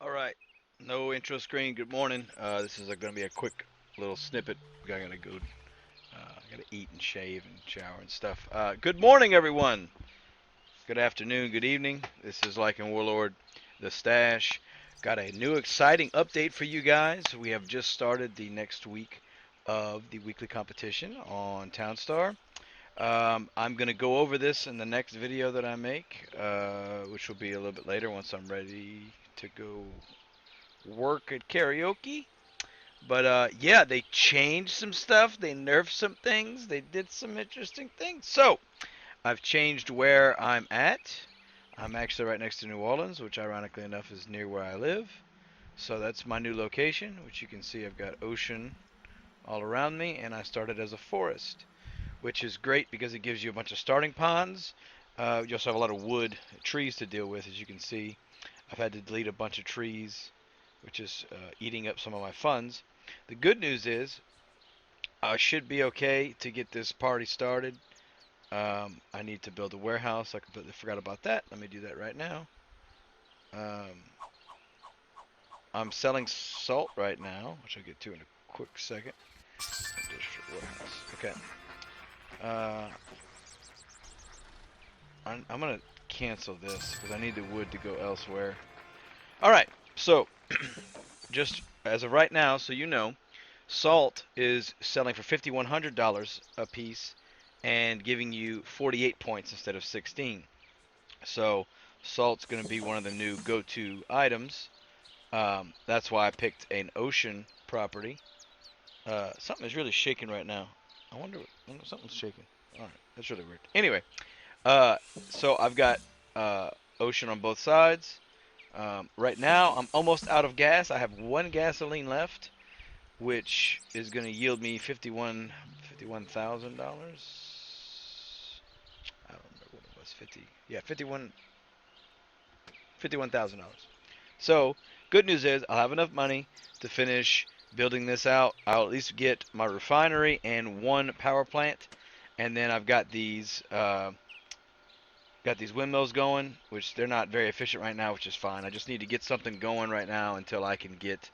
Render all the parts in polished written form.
All right, no intro screen. Good morning. This is going to be a quick little snippet. I gotta go. I gotta eat and shave and shower and stuff. Good morning, everyone. Good afternoon. Good evening. This is Like and Warlord, the Stash. Got a new exciting update for you guys. We have just started the next week of the weekly competition on TOWNSTAR. I'm going to go over this in the next video that I make, which will be a little bit later once I'm ready to go work at karaoke. But yeah, they changed some stuff. They nerfed some things. They did some interesting things. So I've changed where I'm at. I'm actually right next to New Orleans, which ironically enough is near where I live. So that's my new location, which you can see I've got ocean all around me, and I started as a forest, which is great because it gives you a bunch of starting ponds. You also have a lot of wood, trees to deal with, as you can see. I've had to delete a bunch of trees, which is eating up some of my funds. The good news is I should be okay to get this party started. I need to build a warehouse. I completely forgot about that. Let me do that right now. Um, I'm selling salt right now, which I'll get to in a quick second. District warehouse. Okay. Uh, I'm going to cancel this because I need the wood to go elsewhere. All right. So, just as of right now, so you know, salt is selling for $5,100 a piece and giving you 48 points instead of 16. So salt's going to be one of the new go-to items. That's why I picked an ocean property. Something is really shaking right now. I wonder, something's shaking. All right, that's really weird. Anyway, uh, so I've got ocean on both sides. Right now, I'm almost out of gas. I have one gasoline left, which is going to yield me $51,000. I don't remember what it was. 50. Yeah, 51,000 dollars. So, good news is I'll have enough money to finish building this out. I'll at least get my refinery and one power plant, and then I've got these windmills going, which they're not very efficient right now, which is fine. I just need to get something going right now until I can get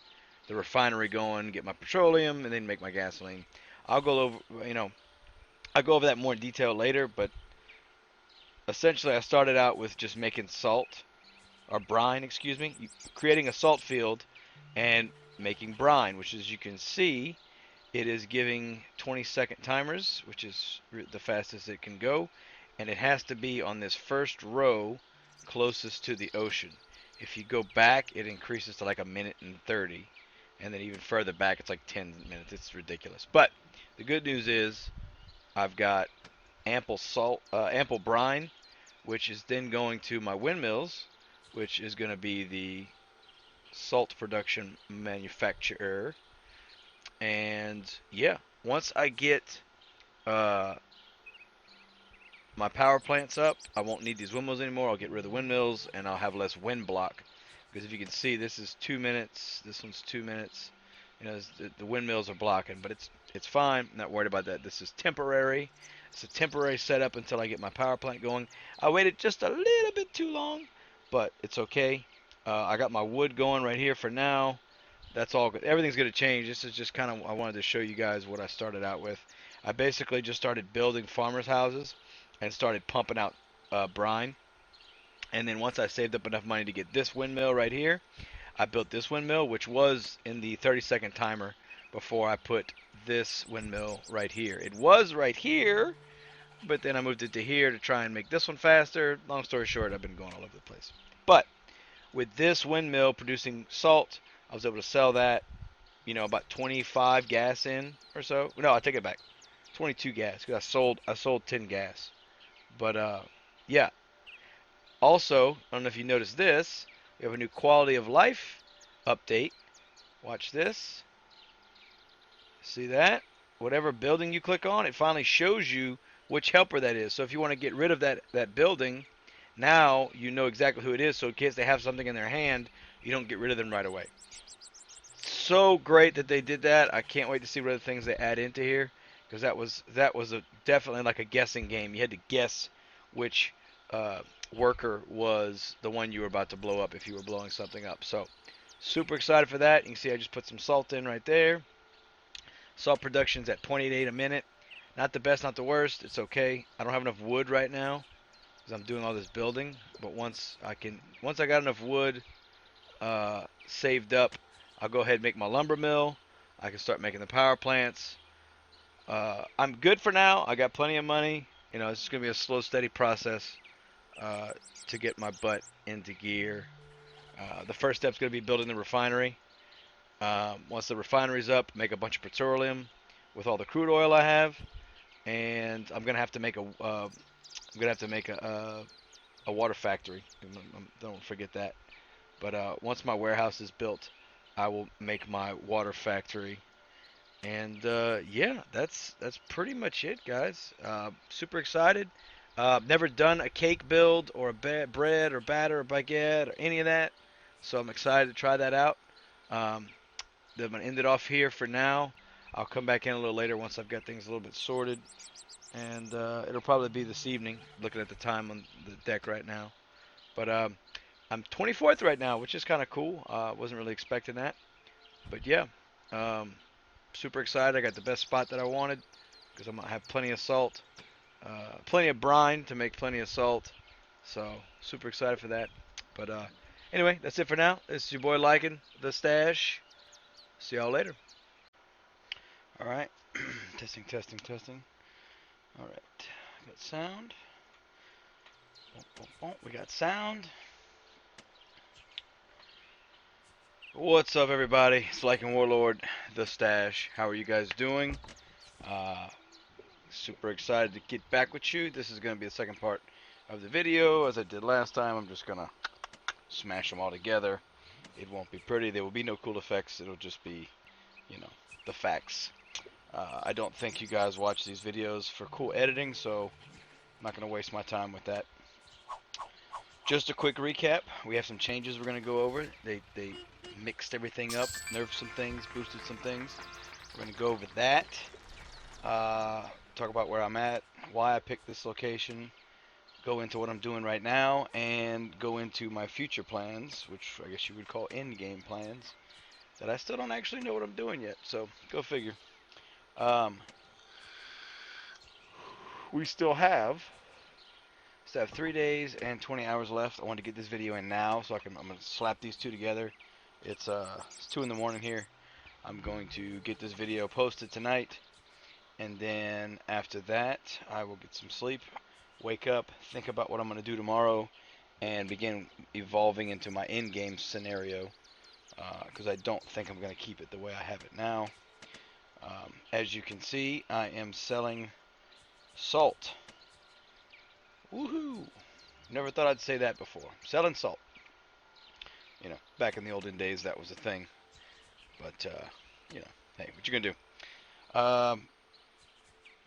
the refinery going, get my petroleum, and then make my gasoline. I'll go over, I'll go over that more in detail later, but essentially I started out with just making salt, or brine, excuse me, creating a salt field and making brine, which as you can see, it is giving 20-second timers, which is the fastest it can go, and it has to be on this first row closest to the ocean. If you go back, it increases to like a minute and 30, and then even further back, it's like 10 minutes. It's ridiculous. But the good news is I've got ample brine, which is then going to my windmills, which is going to be the salt production manufacturer. And yeah, once I get uh, my power plants up, I won't need these windmills anymore. I'll get rid of the windmills and I'll have less wind block. Because if you can see, this is 2 minutes. This one's 2 minutes. The windmills are blocking, but it's fine. I'm not worried about that. This is temporary. It's a temporary setup until I get my power plant going. I waited just a little bit too long, but it's okay. I got my wood going right here for now. That's all good. Everything's going to change. This is just kind of, I wanted to show you guys what I started out with. I basically just started building farmers' houses and started pumping out brine. And then once I saved up enough money to get this windmill right here, I built this windmill, which was in the 30-second timer before I put this windmill right here. It was right here, but then I moved it to here to try and make this one faster. Long story short, I've been going all over the place. But with this windmill producing salt, I was able to sell that, about 25 gas in or so. No, I take it back. 22 gas because I sold 10 gas. But yeah. Also, I don't know if you noticed this. We have a new quality of life update. Watch this. See that? Whatever building you click on, it finally shows you which helper that is. So if you want to get rid of that building, now you know exactly who it is. So in case they have something in their hand, you don't get rid of them right away. So great that they did that. I can't wait to see what other things they add into here, because that was definitely like a guessing game. You had to guess which worker was the one you were about to blow up if you were blowing something up. So Super excited for that. You can see I just put some salt in right there. Salt production's at 0.88 a minute. Not the best, not the worst. It's okay. I don't have enough wood right now because I'm doing all this building. But once I got enough wood saved up, I'll go ahead and make my lumber mill. I can start making the power plants. I'm good for now. I got plenty of money. You know, it's going to be a slow, steady process to get my butt into gear. The first step is going to be building the refinery. Once the refinery's up, make a bunch of petroleum with all the crude oil I have, and I'm gonna have to make a water factory. Don't forget that. But once my warehouse is built, I will make my water factory. And yeah, that's pretty much it, guys. Super excited. Never done a cake build or a bread or batter or baguette or any of that, so I'm excited to try that out. Um, I'm going to end it off here for now. I'll come back in a little later once I've got things a little bit sorted. And it'll probably be this evening, looking at the time on the deck right now. But I'm 24th right now, which is kind of cool. Wasn't really expecting that. But yeah, um, super excited. I got the best spot that I wanted because I'm going to have plenty of salt. Plenty of brine to make plenty of salt. So super excited for that. But anyway, that's it for now. This is your boy Liking the Stash. See y'all later. All right. Testing, testing, testing. All right. Got sound. Boom, boom, boom. We got sound. What's up, everybody? It's Liking Warlord, the Stash. How are you guys doing? Uh, Super excited to get back with you. This is going to be the second part of the video. As I did last time, I'm just going to smash them all together. It won't be pretty. There will be no cool effects. It'll just be, you know, the facts. I don't think you guys watch these videos for cool editing, so I'm not going to waste my time with that. Just a quick recap. We have some changes we're going to go over. They mixed everything up, nerfed some things, boosted some things. We're going to go over that. Talk about where I'm at, why I picked this location, go into what I'm doing right now, and go into my future plans, which I guess you would call end-game plans, that I still don't actually know what I'm doing yet, so go figure. We still have 3 days and 20 hours left. I want to get this video in now, so I'm going to slap these two together. It's 2 in the morning here. I'm going to get this video posted tonight, and then after that, I will get some sleep, wake up, think about what I'm going to do tomorrow, and begin evolving into my in-game scenario, because I don't think I'm going to keep it the way I have it now. As you can see, I am selling salt. Woohoo! Never thought I'd say that before. Selling salt. You know, back in the olden days, that was a thing. But, you know, hey, what you gonna do?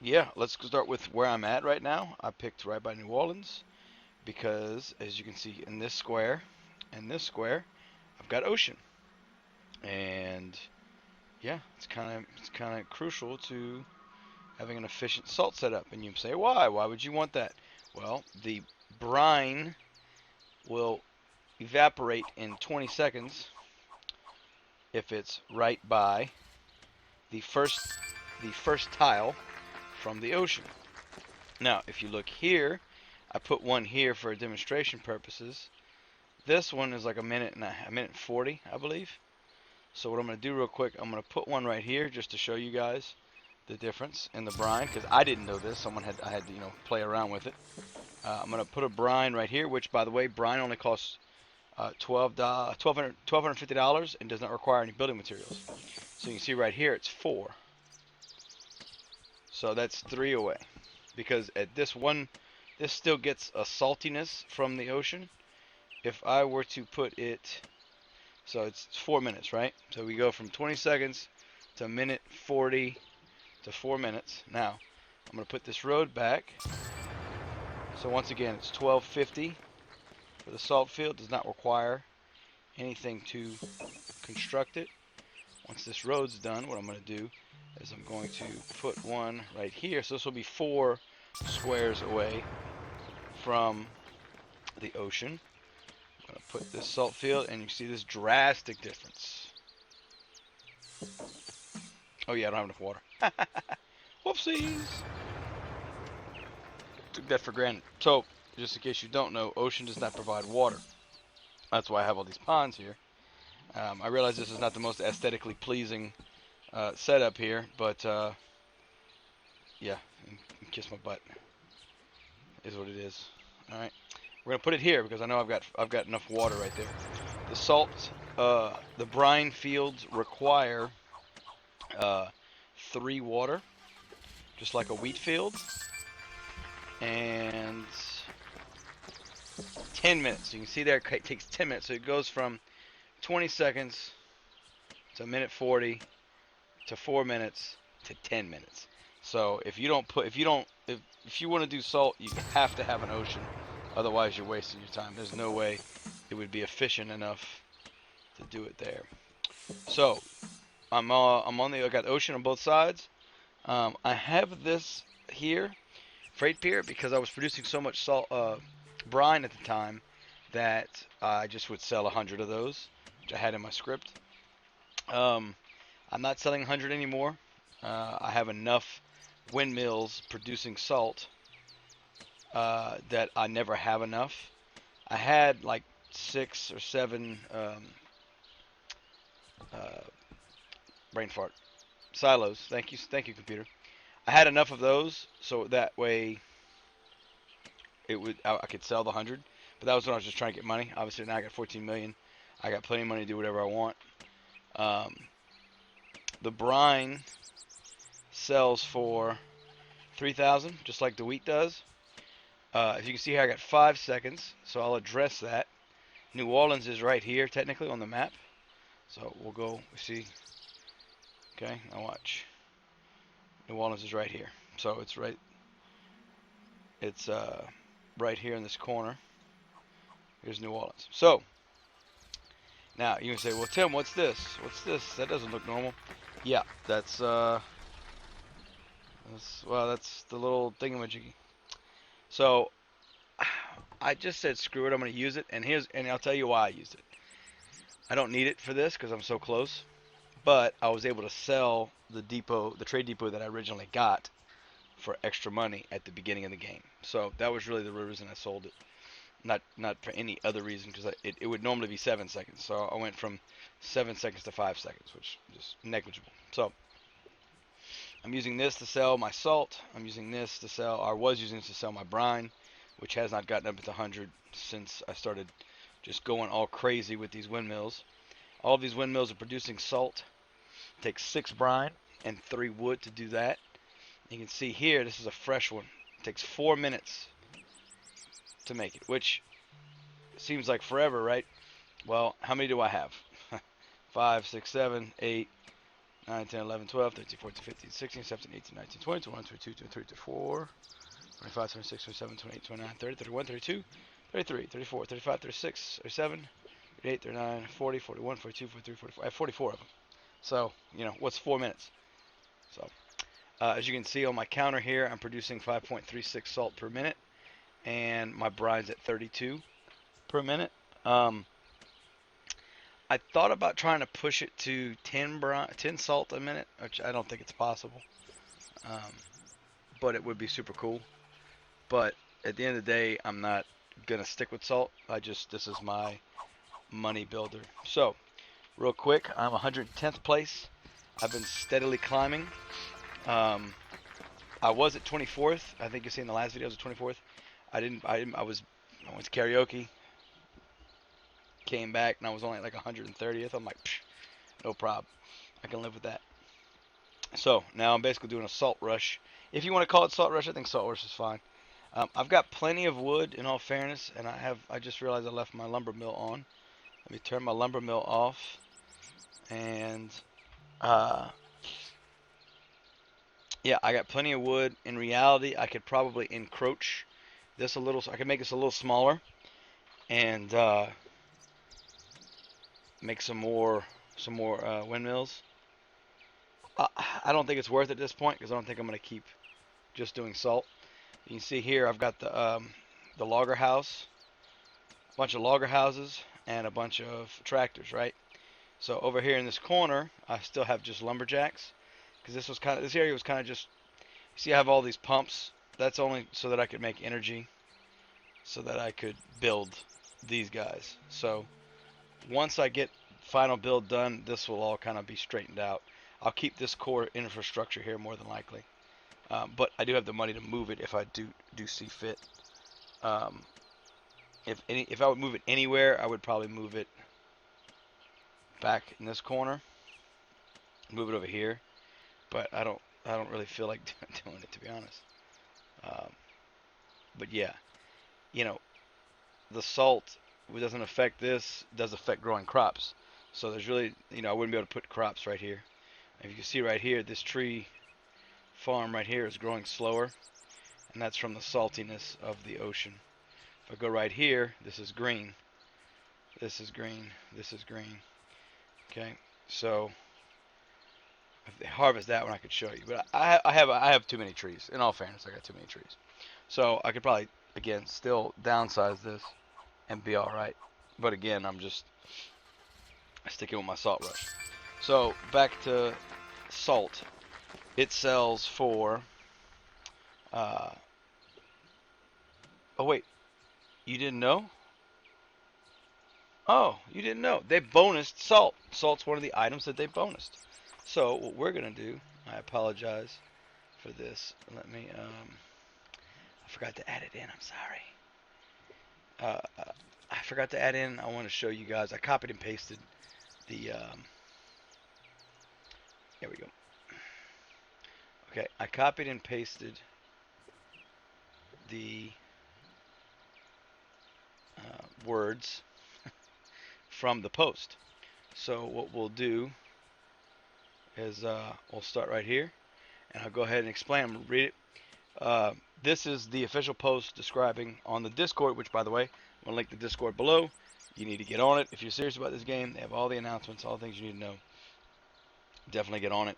Yeah, let's start with where I'm at right now. I picked right by New Orleans because, as you can see in this square, I've got ocean. And, yeah, it's kind of crucial to having an efficient salt setup. And you say, why? Why would you want that? Well, the brine will evaporate in 20 seconds if it's right by the first tile from the ocean. Now, if you look here, I put one here for demonstration purposes. This one is like a minute and 40, I believe. So what I'm going to do real quick, I'm going to put one right here just to show you guys the difference in the brine, because I didn't know this. I had to, you know, play around with it. I'm going to put a brine right here, which, by the way, brine only costs $1,250 and does not require any building materials. So you can see right here, it's 4. So that's 3 away. Because at this one, this still gets a saltiness from the ocean. If I were to put it, so it's 4 minutes, right? So we go from 20 seconds to a minute 40 to 4 minutes. Now, I'm going to put this road back. So once again, it's 1250 for the salt field. Does not require anything to construct it. Once this road's done, what I'm going to do is I'm going to put one right here. So this will be 4 squares away from the ocean. I'm gonna put this salt field, and you see this drastic difference. Oh yeah, I don't have enough water. Whoopsies. Took that for granted. So, just in case you don't know, ocean does not provide water. That's why I have all these ponds here. I realize this is not the most aesthetically pleasing setup here, but yeah, kiss my butt is what it is. All right, we're gonna put it here because I know I've got enough water right there. The salt, the brine fields require 3 water, just like a wheat field, and 10 minutes. You can see there it takes 10 minutes, so it goes from 20 seconds to a minute 40 to 4 minutes to 10 minutes. So if you want to do salt, you have to have an ocean. Otherwise, you're wasting your time. There's no way it would be efficient enough to do it there. So I got the ocean on both sides. I have this here, freight pier, because I was producing so much salt, brine at the time that I just would sell 100 of those, which I had in my script. I'm not selling 100 anymore. I have enough windmills producing salt that I never have enough. I had like 6 or 7 brain fart silos. Thank you, computer. I had enough of those, so that way I could sell the 100. But that was when I was just trying to get money. Obviously now I got 14 million. I got plenty of money to do whatever I want. The brine sells for 3,000, just like the wheat does. As you can see here, I got 5 seconds, so I'll address that. New Orleans is right here, technically, on the map. So we'll go, see. Okay, now watch. New Orleans is right here. So it's right here in this corner. Here's New Orleans. So, now you can say, well, Tim, what's this? What's this? That doesn't look normal. Yeah, that's the little thingamajiggy. So, I just said screw it, I'm going to use it, and I'll tell you why I used it. I don't need it for this because I'm so close, but I was able to sell the trade depot that I originally got for extra money at the beginning of the game. So that was really the reason I sold it. Not for any other reason, because it would normally be 7 seconds. So I went from 7 seconds to 5 seconds, which is just negligible. So I'm using this to sell my salt. I was using this to sell my brine, which has not gotten up to 100 since I started just going all crazy with these windmills. All of these windmills are producing salt. It takes 6 brine and 3 wood to do that. You can see here, this is a fresh one. It takes 4 minutes to make it, which seems like forever, right? Well, how many do I have? 5, 6, 7, 8, 9, 10, 11, 12, 13, 14, 15, 16, 17, 18, 19, 20, 21, 22, 23, 24, 25, 26, 27, 28, 29, 30, 31, 32, 33, 34, 35, 36, 37, 38, 39, 40, 41, 42, 43, 44. I have 44 of them. So, what's 4 minutes? So, as you can see on my counter here, I'm producing 5.36 salt per minute, and my brine's at 32 per minute. I thought about trying to push it to 10 salt a minute, which I don't think it's possible. But it would be super cool. But at the end of the day, I'm not gonna stick with salt. This is my money builder. So, real quick, I'm 110th place. I've been steadily climbing. I was at 24th. I think you see in the last video I was at 24th. I went to karaoke, came back, and I was only at like 130th. I'm like, no problem. I can live with that. So now I'm basically doing a salt rush. If you want to call it salt rush, I think salt rush is fine. I've got plenty of wood, in all fairness, and I just realized I left my lumber mill on. Let me turn my lumber mill off, and yeah, I got plenty of wood. In reality, I could probably encroach this a little, so I could make this a little smaller, and make some more windmills. I don't think it's worth it at this point because I don't think I'm going to keep just doing salt. You can see here I've got the logger house. bunch of logger houses, and a bunch of tractors, right? So over here in this corner, I still have just lumberjacks, because this area was kind of just. See, I have all these pumps. That's only so that I could make energy, so that I could build these guys. So once I get final build done, this will all kind of be straightened out. I'll keep this core infrastructure here more than likely, but I do have the money to move it if I do see fit. Um, if I would move it anywhere, I would probably move it back in this corner, move it over here. But I don't really feel like doing it, to be honest. Um, but yeah, you know, the salt doesn't affect this, does affect growing crops. So there's really, I wouldn't be able to put crops right here. If you can see right here, this tree farm right here is growing slower, and that's from the saltiness of the ocean. If I go right here, this is green. This is green. This is green. Okay, so if they harvest that one, I could show you. But I have too many trees. In all fairness, I got too many trees. So I could probably again still downsize this and be all right. But again, I'm just sticking with my salt rush. So back to salt. It sells for. Uh, oh wait, you didn't know? Oh, you didn't know. They bonused salt. Salt's one of the items that they bonused. So what we're gonna do, I apologize for this. Let me I forgot to add it in. I'm sorry. I forgot to add in. I want to show you guys. I copied and pasted the. There we go. Okay, I copied and pasted the words from the post. So what we'll do is we'll start right here, and I'll go ahead and explain. I'm gonna read it. This is the official post describing on the Discord, which, by the way, I'm going to link the Discord below. You need to get on it if you're serious about this game. They have all the announcements, all the things you need to know. Definitely get on it.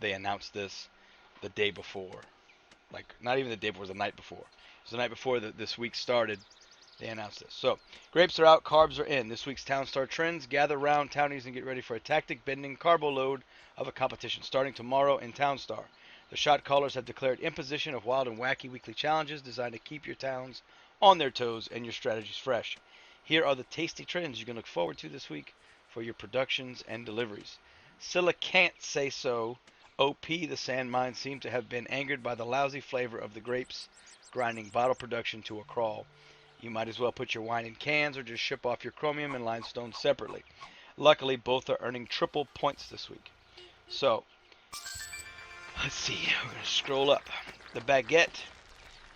They announced this the day before. Like, not even the day before, it was the night before. It was the night before this week started. They announced this. So, grapes are out, carbs are in. This week's TOWNSTAR trends. Gather round, townies, and get ready for a tactic-bending carbo load of a competition starting tomorrow in TOWNSTAR. The shot callers have declared imposition of wild and wacky weekly challenges designed to keep your towns on their toes and your strategies fresh. Here are the tasty trends you can look forward to this week for your productions and deliveries. Silica can't say so. OP, the sand mines, seem to have been angered by the lousy flavor of the grapes, grinding bottle production to a crawl. You might as well put your wine in cans or just ship off your chromium and limestone separately. Luckily, both are earning triple points this week. So, let's see. We're going to scroll up. The baguette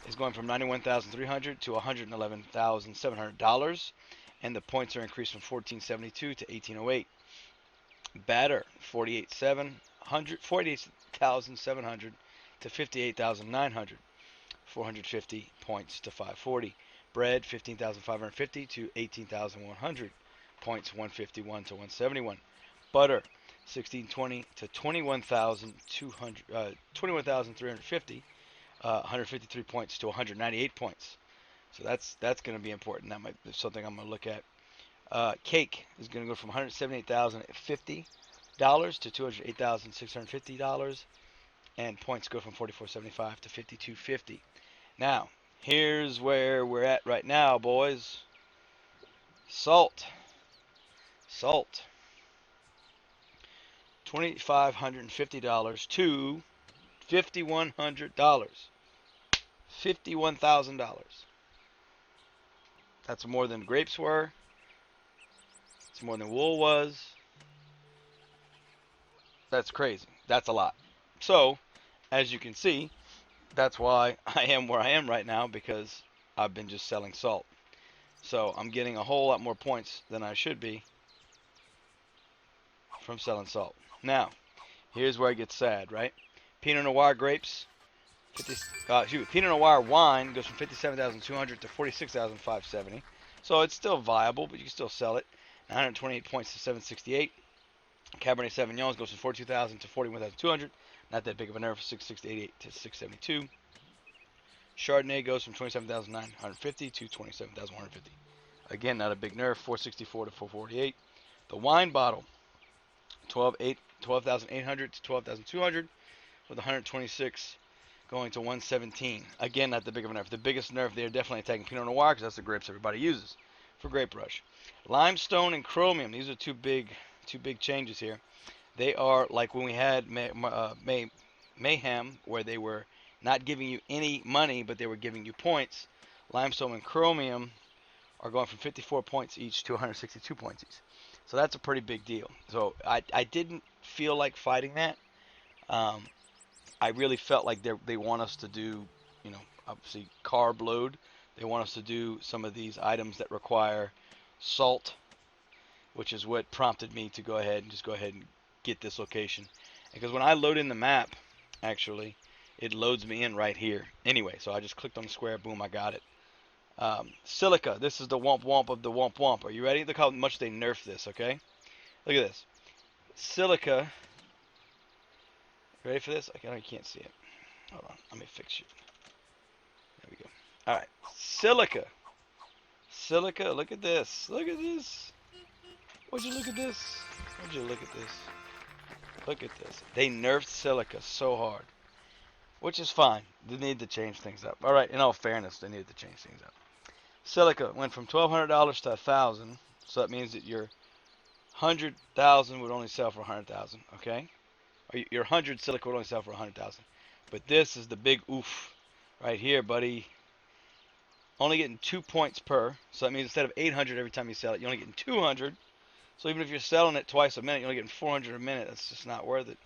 is going from $91,300 to $111,700, and the points are increased from $14.72 to $18.08. Batter, $48,700 to $58,900, 450 points to $540. Bread, $15,550 to $18,100, points 151 to 171. Butter, $16.20 to $21,350, 153 points to 198 points. So that's going to be important. That might be something I'm going to look at. Cake is going to go from $178,050 to $208,650, and points go from 44.75 to 52.50. Now, here's where we're at right now, boys. Salt. $2,550 to $5,100. $51,000. That's more than grapes were. It's more than wool was. That's crazy. That's a lot. So, as you can see, that's why I am where I am right now, because I've been just selling salt. So I'm getting a whole lot more points than I should be from selling salt. Now, here's where it gets sad, right? Pinot Noir grapes, Pinot Noir wine goes from 57,200 to 46,570. So it's still viable, but you can still sell it. 928 points to 768. Cabernet Sauvignon goes from 42,000 to 41,200. Not that big of a nerf. 668 to 672. Chardonnay goes from 27,950 to 27,150. again, not a big nerf, 464 to 448. The wine bottle, 12,800 to 12,200 with 126 going to 117. Again, not the big of a nerf. The biggest nerf, they're definitely attacking Pinot Noir because that's the grapes everybody uses for grape rush. Limestone and chromium, these are two big changes here. They are like when we had Mayhem, where they were not giving you any money, but they were giving you points. Limestone and chromium are going from 54 points each to 162 points each. So that's a pretty big deal. So I didn't feel like fighting that. I really felt like they want us to do, obviously carb load. They want us to do some of these items that require salt, which is what prompted me to go ahead and get this location. Because when I load in the map, actually, it loads me in right here. Anyway, so I just clicked on the square, boom, I got it. Silica, this is the womp womp of the womp womp. Are you ready? Look how much they nerfed this, okay? Look at this. Silica. Ready for this? I can't see it. Hold on, let me fix you. There we go. Alright, Silica. Silica, look at this. Look at this. Would you look at this? Would you look at this? Look at this. They nerfed Silica so hard. Which is fine. They need to change things up. Alright, in all fairness, they needed to change things up. Silica went from $1,200 to $1,000. So that means that your 100,000 would only sell for 100,000, okay? Or your 100 Silica would only sell for 100,000. But this is the big oof right here, buddy. Only getting 2 points per. So that means instead of 800 every time you sell it, you're only getting 200. So even if you're selling it twice a minute, you're only getting 400 a minute. That's just not worth it.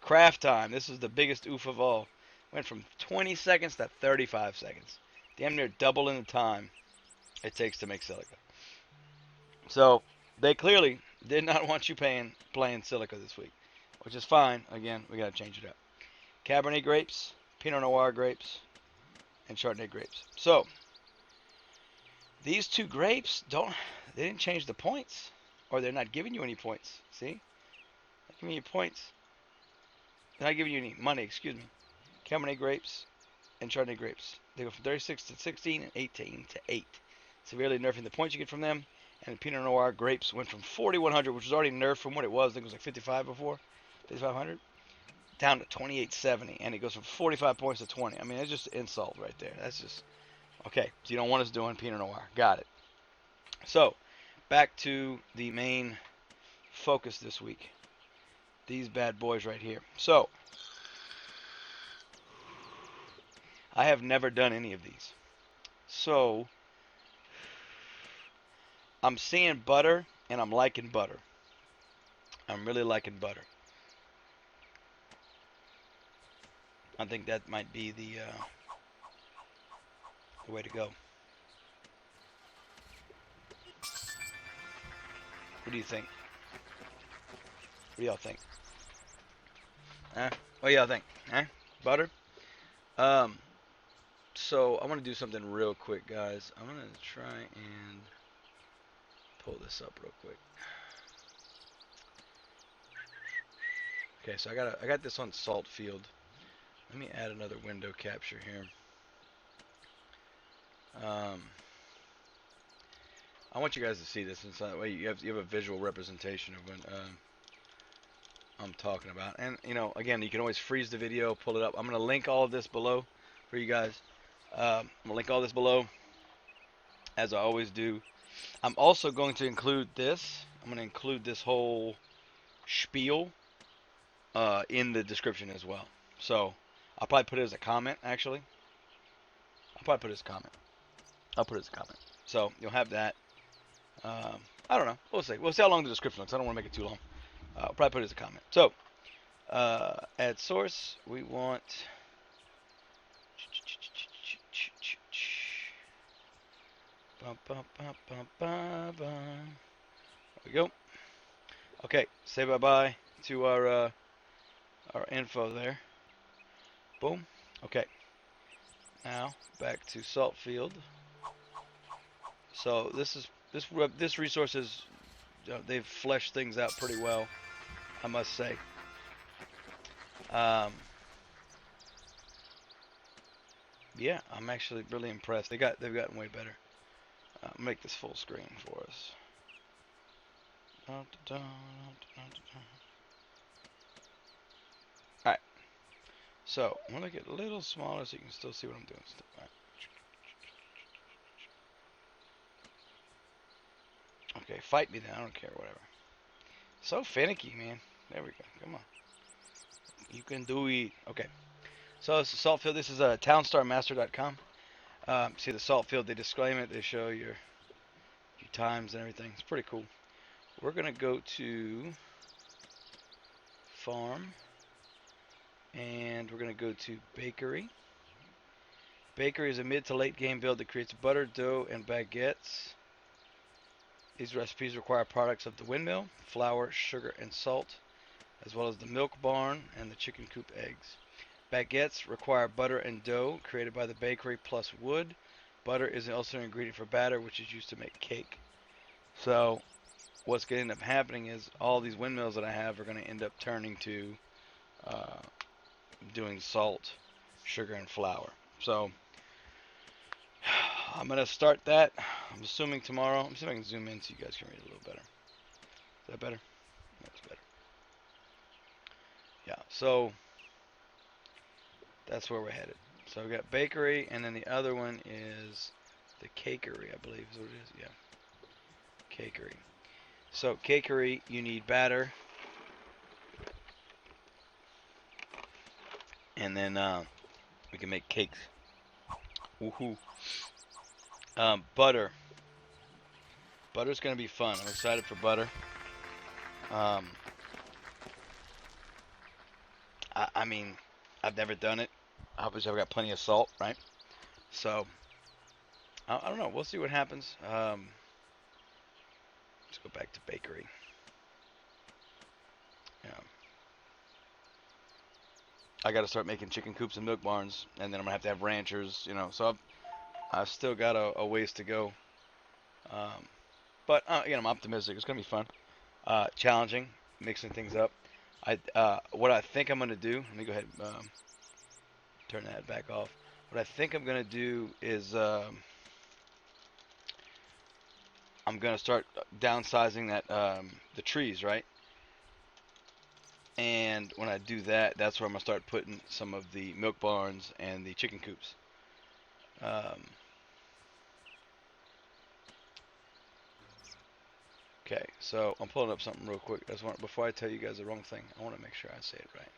Craft time. This is the biggest oof of all. Went from 20 seconds to 35 seconds. Damn near doubling the time it takes to make Silica. So they clearly did not want you playing Silica this week, which is fine. Again, we got to change it up. Cabernet grapes, Pinot Noir grapes, and Chardonnay grapes. So these two grapes they didn't change the points, or they're not giving you any points. See? They're giving you points. They're not giving you any money, excuse me. Cabernet grapes and Chardonnay grapes. They go from 36 to 16 and 18 to 8. Severely nerfing the points you get from them. And the Pinot Noir grapes went from 4,100, which was already nerfed from what it was. I think it was like 55 before, 5,500, down to 2,870. And it goes from 45 points to 20. I mean, that's just insult right there. That's just, okay. So you don't want us doing Pinot Noir. Got it. So, back to the main focus this week. These bad boys right here. So, I have never done any of these. So, I'm seeing butter, and I'm liking butter. I'm really liking butter. I think that might be the way to go. What do you think? What do y'all think? What do y'all think? Butter? So I want to do something real quick, guys. I'm gonna try and pull this up real quick. Okay, so I got this on Salt Field. Let me add another window capture here. I want you guys to see this, and so that way you have a visual representation of what I'm talking about. And again, you can always freeze the video, pull it up. I'm gonna link all of this below for you guys. I'm gonna link all this below, as I always do. I'm also going to include this. I'm gonna include this whole spiel in the description as well. So I'll probably put it as a comment. Actually, I'll probably put it as a comment. I'll put it as a comment. So you'll have that. I don't know. We'll see. We'll see how long the description looks. I don't want to make it too long. I'll probably put it as a comment. So, add source. We want. There we go. Okay. Say bye bye to our info there. Boom. Okay. Now back to Salt Field. So this resource is they've fleshed things out pretty well, I must say. Yeah, I'm actually really impressed. They've gotten way better. make this full screen for us. Alright, so I'm going to get a little smaller so you can still see what I'm doing. Right. Okay, fight me then, I don't care, whatever. So finicky, man. There we go, come on. You can do it. Okay, so it's a salt field. This is TOWNSTARmaster.com. See the salt field, they disclaim it, they show your times and everything. It's pretty cool. We're going to go to farm, and we're going to go to bakery. Bakery is a mid to late game build that creates butter, dough, and baguettes. These recipes require products of the windmill, flour, sugar, and salt, as well as the milk barn and the chicken coop eggs. Baguettes require butter and dough created by the bakery plus wood. Butter is also an ingredient for batter, which is used to make cake. So what's going to end up happening is all these windmills that I have are going to end up turning to doing salt, sugar, and flour. So I'm going to start that. I'm assuming tomorrow. Let me see if I can zoom in so you guys can read it a little better. Is that better? That's better. Yeah, so that's where we're headed. So we got bakery, and then the other one is the cakery, I believe is what it is. Yeah, cakery. So cakery, you need batter, and then we can make cakes. Woohoo! Butter. Butter's gonna be fun. I'm excited for butter. I mean, I've never done it. Obviously, I've got plenty of salt, right? So I don't know. We'll see what happens. Let's go back to bakery. Yeah. I got to start making chicken coops and milk barns, and then I'm gonna have to have ranchers, you know. So I've still got a ways to go. But again, I'm optimistic. It's gonna be fun, challenging, mixing things up. What I think I'm gonna do. Let me go ahead and turn that back off. What I think I'm gonna do is I'm gonna start downsizing that the trees, right? And when I do that, that's where I'm gonna start putting some of the milk barns and the chicken coops. Okay, so I'm pulling up something real quick. I just want, before I tell you guys the wrong thing, I want to make sure I say it right.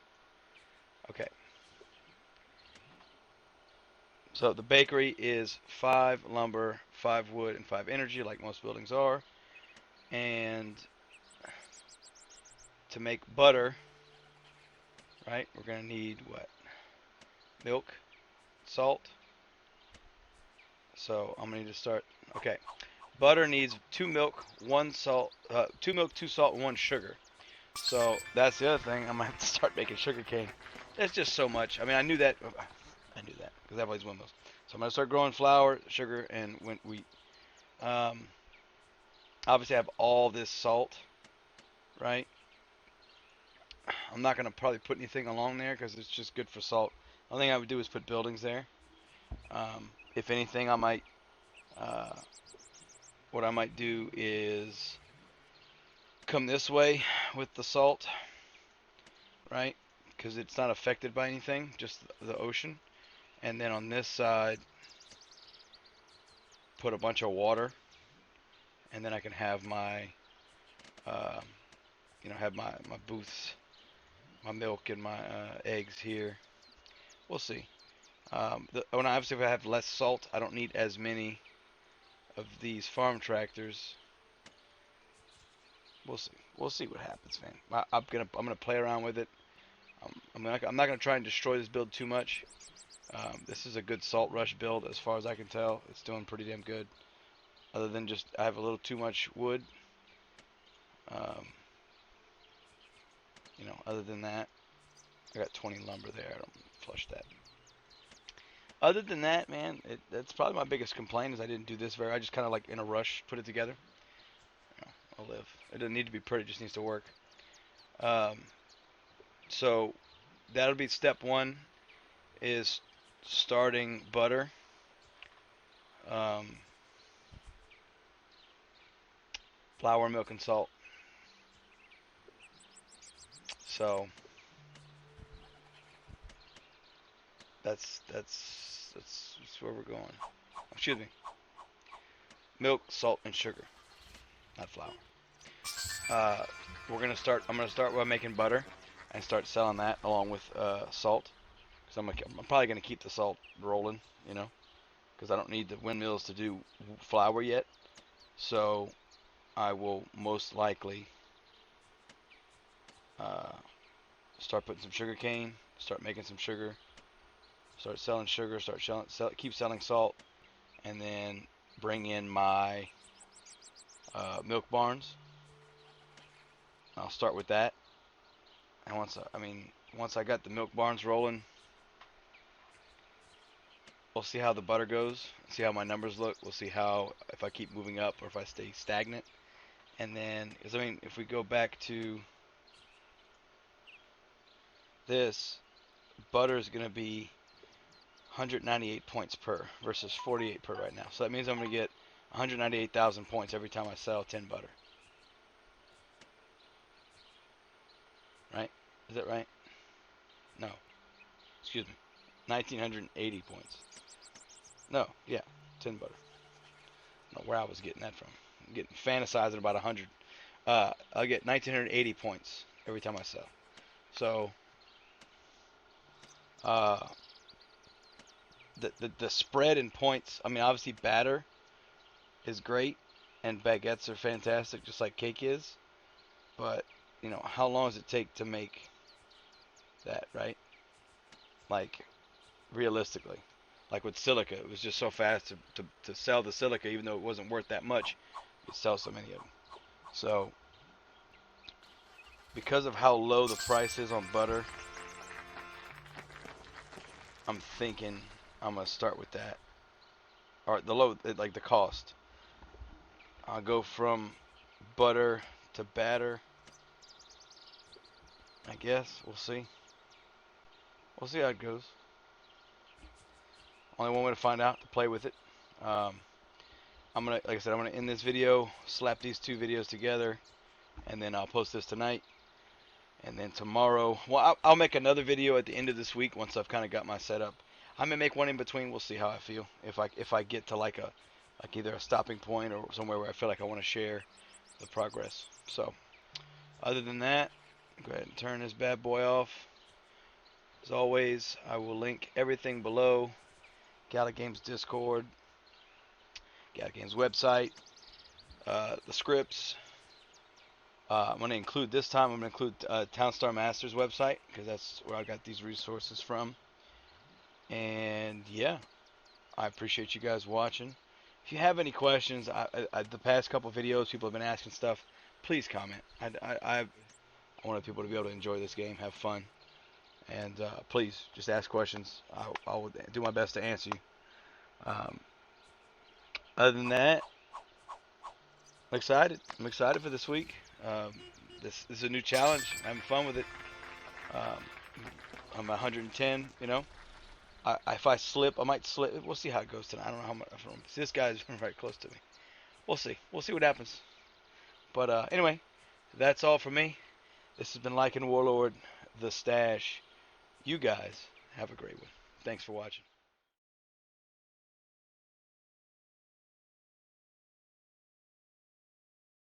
Okay. So the bakery is 5 lumber, 5 wood, and 5 energy, like most buildings are. And to make butter, right, we're going to need what? Milk, salt. So I'm going to need to start. Okay. Butter needs 2 milk, 1 salt, 2 milk, 2 salt, and 1 sugar. So that's the other thing. I'm going to have to start making sugar cane. There's just so much. I mean, I knew that. I knew that because I have all these windmills. So I'm going to start growing flour, sugar, and wheat. Obviously, I have all this salt, right? I'm not going to probably put anything along there because it's just good for salt. The only thing I would do is put buildings there. If anything, I might, what I might do is come this way with the salt, right? Because it's not affected by anything, just the ocean. And then on this side, put a bunch of water, and then I can have my, have my booths, my milk and my eggs here. We'll see. When obviously if I have less salt, I don't need as many of these farm tractors. We'll see. We'll see what happens, man. I'm gonna play around with it. I'm not gonna try and destroy this build too much. This is a good salt rush build as far as I can tell. It's doing pretty damn good. Other than just I have a little too much wood. Other than that, I got 20 lumber there. I don't flush that. Other than that, man, that's probably my biggest complaint is I didn't do this I just kind of like in a rush put it together. I'll live. It doesn't need to be pretty, it just needs to work. So that'll be step 1 is starting butter. Flour, milk, and salt. So that's where we're going. Excuse me. Milk, salt, and sugar, not flour. We're gonna start. I'm gonna start by making butter, and start selling that along with salt. Cause I'm probably gonna keep the salt rolling, you know, because I don't need the windmills to do flour yet. So I will most likely start putting some sugar cane, start making some sugar, start selling sugar, keep selling salt, and then bring in my milk barns. I'll start with that, and once I got the milk barns rolling, we'll see how the butter goes, see how my numbers look. We'll see how if I keep moving up or if I stay stagnant. And then, because if we go back to this, butter is going to be 198 points per versus 48 per right now. So that means I'm going to get 198,000 points every time I sell 10 butter. Right? Is that right? No. Excuse me. 1,980 points. No, yeah, 10 butter. I don't know where I was getting that from. I'm getting fantasizing about 100. I'll get 1,980 points every time I sell. So, the spread in points, I mean, obviously batter is great, and baguettes are fantastic, just like cake is. But, you know, how long does it take to make that, right? Like, realistically. Like with Silica, it was just so fast to sell the Silica, even though it wasn't worth that much. You sell so many of them. So, because of how low the price is on butter, I'm thinking I'm going to start with that. Or like the cost. I'll go from butter to batter. I guess. We'll see. We'll see how it goes. Only one way to find out, to play with it. Like I said, I'm gonna end this video, slap these two videos together, and then I'll post this tonight. And then tomorrow, well, I'll make another video at the end of this week once I've kind of got my setup. I may make one in between. We'll see how I feel. If I get to like either a stopping point or somewhere where I feel like I want to share the progress. So, other than that, go ahead and turn this bad boy off. As always, I will link everything below. GALA Games Discord, GALA Games website, the scripts. I'm going to include this time. I'm going to include TOWNSTAR Masters website because that's where I got these resources from. And yeah, I appreciate you guys watching. If you have any questions, the past couple videos, people have been asking stuff. Please comment. I want people to be able to enjoy this game, have fun. And please, just ask questions. I will do my best to answer you. Other than that, I'm excited. I'm excited for this week. This is a new challenge. I'm having fun with it. I'm 110, you know. If I slip, I might slip. We'll see how it goes tonight. I don't know how much. This guy's right close to me. We'll see. We'll see what happens. But anyway, that's all for me. This has been Lycan Warlord, The Stash. You guys have a great one. Thanks for watching.